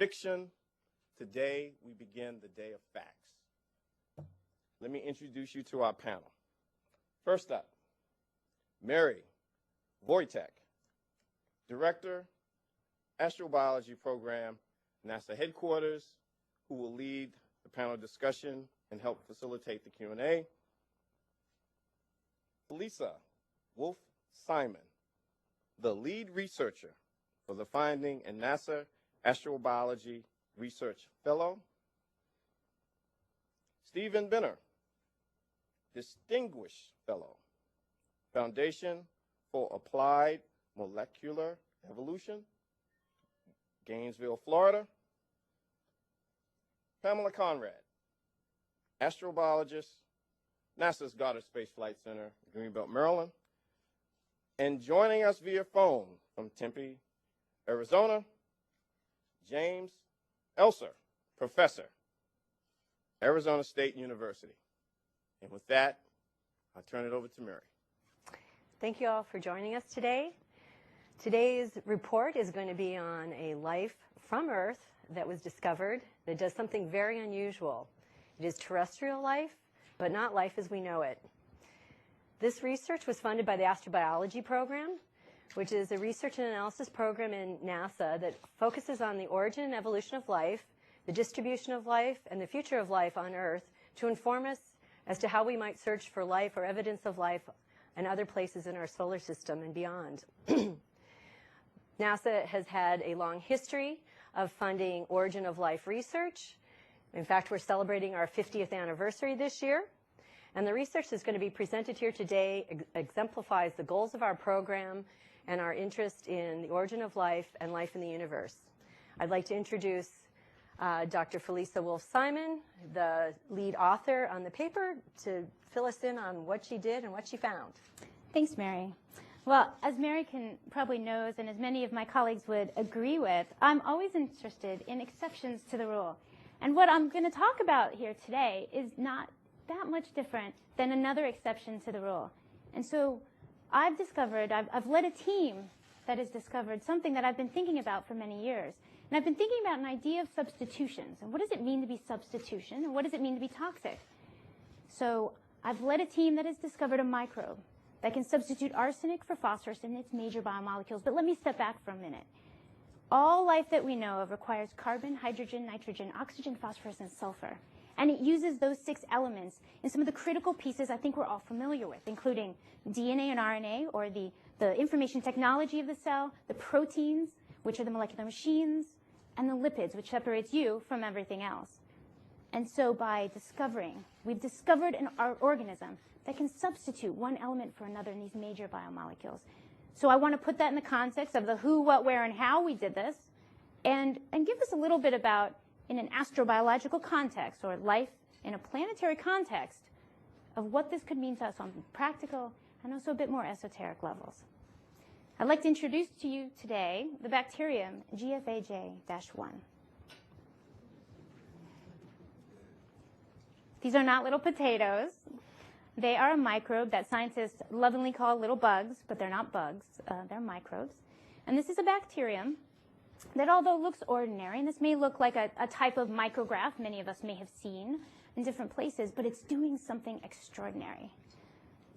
fiction. Today, we begin the day of facts. Let me introduce you to our panel. First up, Mary Wojtek, Director, Astrobiology Program, NASA Headquarters, who will lead the panel discussion and help facilitate the Q&A. Felisa Wolf-Simon, the lead researcher for the Finding and NASA Astrobiology Research Fellow. Stephen Benner, Distinguished Fellow, Foundation for Applied Molecular Evolution, Gainesville, Florida. Pamela Conrad, astrobiologist, NASA's Goddard Space Flight Center, Greenbelt, Maryland. And joining us via phone from Tempe, Arizona, James Elser, professor, Arizona State University. And with that, I'll turn it over to Mary. Thank you all for joining us today. Today's report is going to be on a life from Earth that was discovered that does something very unusual. It is terrestrial life, but not life as we know it. This research was funded by the Astrobiology Program, which is a research and analysis program in NASA that focuses on the origin and evolution of life, the distribution of life, and the future of life on Earth to inform us as to how we might search for life or evidence of life in other places in our solar system and beyond. NASA has had a long history of funding origin of life research. In fact, we're celebrating our 50th anniversary this year. And the research that's going to be presented here today exemplifies the goals of our program and our interest in the origin of life and life in the universe. I'd like to introduce Dr. Felisa Wolf-Simon, the lead author on the paper, to fill us in on what she did and what she found. Thanks, Mary. Well, as Mary probably knows, and as many of my colleagues would agree with, I'm always interested in exceptions to the rule. And what I'm going to talk about here today is not that much different than another exception to the rule. And so I've led a team that has discovered something that I've been thinking about for many years. And I've been thinking about an idea of substitutions. And what does it mean to be substitution? And what does it mean to be toxic? So I've led a team that has discovered a microbe that can substitute arsenic for phosphorus in its major biomolecules. But let me step back for a minute. All life that we know of requires carbon, hydrogen, nitrogen, oxygen, phosphorus, and sulfur. And it uses those 6 elements in some of the critical pieces I think we're all familiar with, including DNA and RNA, or the information technology of the cell, the proteins, which are the molecular machines, and the lipids, which separates you from everything else. And so we've discovered an organism that can substitute one element for another in these major biomolecules. So I want to put that in the context of the who, what, where, and how we did this, and give us a little bit about, in an astrobiological context, or life in a planetary context, of what this could mean to us on practical and also a bit more esoteric levels. I'd like to introduce to you today the bacterium GFAJ-1. These are not little potatoes. They are a microbe that scientists lovingly call little bugs, but they're not bugs. They're microbes. And this is a bacterium that, although looks ordinary, and this may look like a type of micrograph many of us may have seen in different places, but it's doing something extraordinary.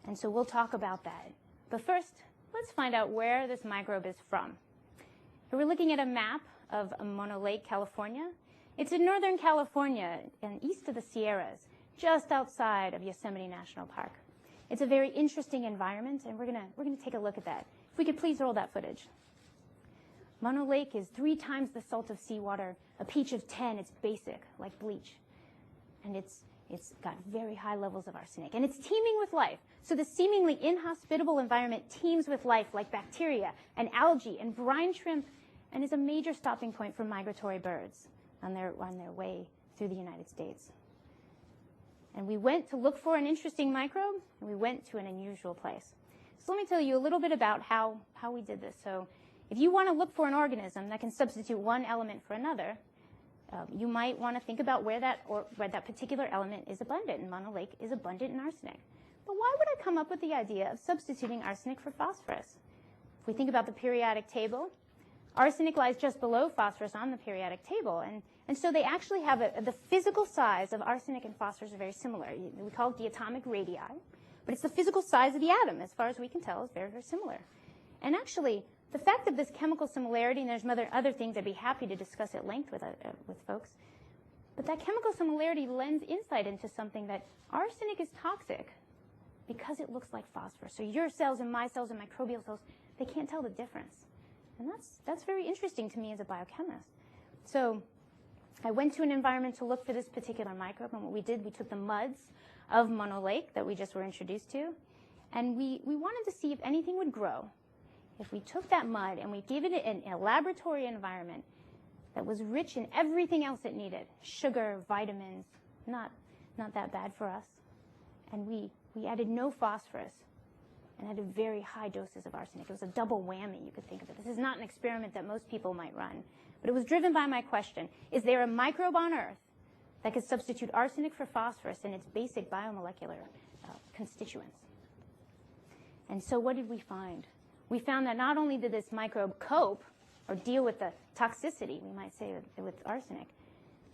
And so we'll talk about that. But first, let's find out where this microbe is from. Here we're looking at a map of Mono Lake, California. It's in Northern California and east of the Sierras, just outside of Yosemite National Park. It's a very interesting environment, and we're gonna take a look at that. If we could please roll that footage. Mono Lake is 3 times the salt of seawater, a pH of 10. It's basic, like bleach. And it's got very high levels of arsenic. And it's teeming with life. So the seemingly inhospitable environment teems with life, like bacteria and algae and brine shrimp, and is a major stopping point for migratory birds on their way through the United States. And we went to look for an interesting microbe, and we went to an unusual place. So let me tell you a little bit about how we did this. So if you want to look for an organism that can substitute one element for another, you might want to think about where that particular element is abundant. And Mono Lake is abundant in arsenic. But why would I come up with the idea of substituting arsenic for phosphorus? If we think about the periodic table, Arsenic lies just below phosphorus on the periodic table, and so they actually have the physical size of arsenic and phosphorus are very similar. We call it the atomic radii, but it's the physical size of the atom, as far as we can tell, is very, very similar. And actually, the fact of this chemical similarity, and there's other things I'd be happy to discuss at length with folks, but that chemical similarity lends insight into something that arsenic is toxic because it looks like phosphorus. So your cells and my cells and microbial cells, they can't tell the difference. And that's very interesting to me as a biochemist. So I went to an environment to look for this particular microbe, and what we did, we took the muds of Mono Lake that we just were introduced to, and we wanted to see if anything would grow. If we took that mud and we gave it in a laboratory environment that was rich in everything else it needed, sugar, vitamins, not that bad for us, and we added no phosphorus, and added very high doses of arsenic. It was a double whammy, you could think of it. This is not an experiment that most people might run, but it was driven by my question, is there a microbe on Earth that could substitute arsenic for phosphorus in its basic biomolecular constituents? And so what did we find? We found that not only did this microbe cope or deal with the toxicity, we might say, with arsenic,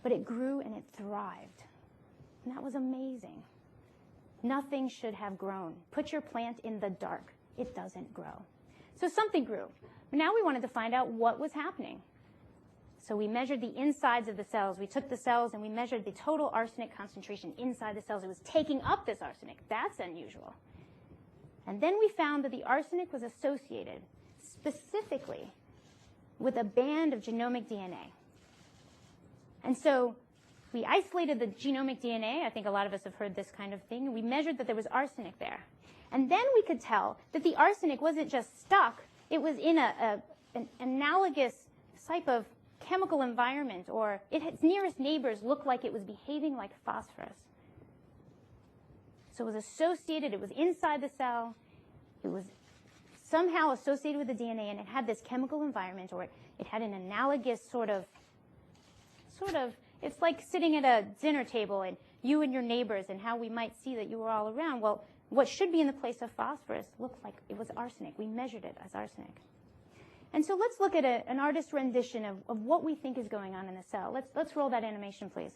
but it grew and it thrived. And that was amazing. Nothing should have grown. Put your plant in the dark. It doesn't grow. So something grew. But now we wanted to find out what was happening. So we measured the insides of the cells. We took the cells and we measured the total arsenic concentration inside the cells. It was taking up this arsenic. That's unusual. And then we found that the arsenic was associated specifically with a band of genomic DNA. And so we isolated the genomic DNA. I think a lot of us have heard this kind of thing. And we measured that there was arsenic there. And then we could tell that the arsenic wasn't just stuck. It was in an analogous type of chemical environment, or its nearest neighbors looked like it was behaving like phosphorus. So it was associated. It was inside the cell. It was somehow associated with the DNA, and it had this chemical environment, or it had an analogous sort of, it's like sitting at a dinner table and you and your neighbors and how we might see that you were all around. Well, what should be in the place of phosphorus looked like it was arsenic. We measured it as arsenic. And so let's look at an artist's rendition of what we think is going on in the cell. Let's roll that animation, please.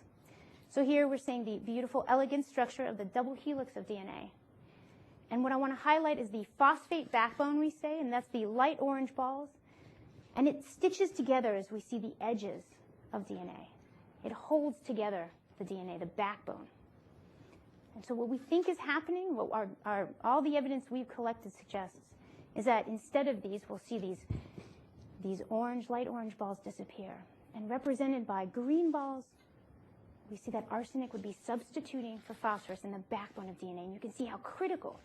So here we're seeing the beautiful, elegant structure of the double helix of DNA. And what I want to highlight is the phosphate backbone, we say, and that's the light orange balls. And it stitches together as we see the edges of DNA. It holds together the DNA, the backbone. And so what we think is happening, what all the evidence we've collected suggests, is that instead of these, we'll see these orange, light orange balls disappear. And represented by green balls, we see that arsenic would be substituting for phosphorus in the backbone of DNA. And you can see how critical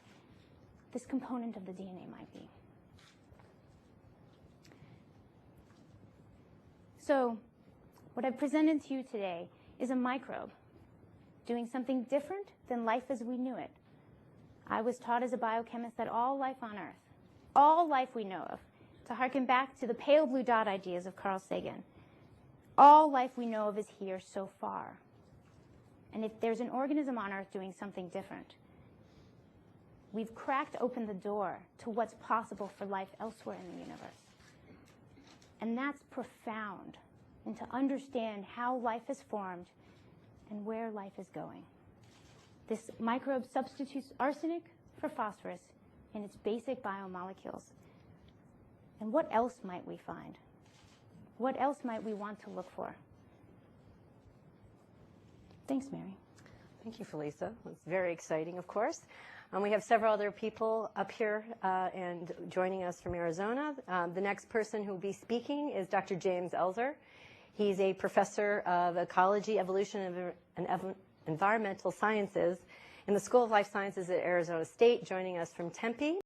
this component of the DNA might be. So what I've presented to you today is a microbe doing something different than life as we knew it. I was taught as a biochemist that all life on Earth, all life we know of, to harken back to the pale blue dot ideas of Carl Sagan, all life we know of is here so far. And if there's an organism on Earth doing something different, we've cracked open the door to what's possible for life elsewhere in the universe. And that's profound, and to understand how life is formed and where life is going. This microbe substitutes arsenic for phosphorus in its basic biomolecules. And what else might we find? What else might we want to look for? Thanks, Mary. Thank you, Felisa. It's very exciting, of course. We have several other people up here and joining us from Arizona. The next person who will be speaking is Dr. James Elzer. He's a professor of ecology, evolution, and environmental sciences in the School of Life Sciences at Arizona State, joining us from Tempe.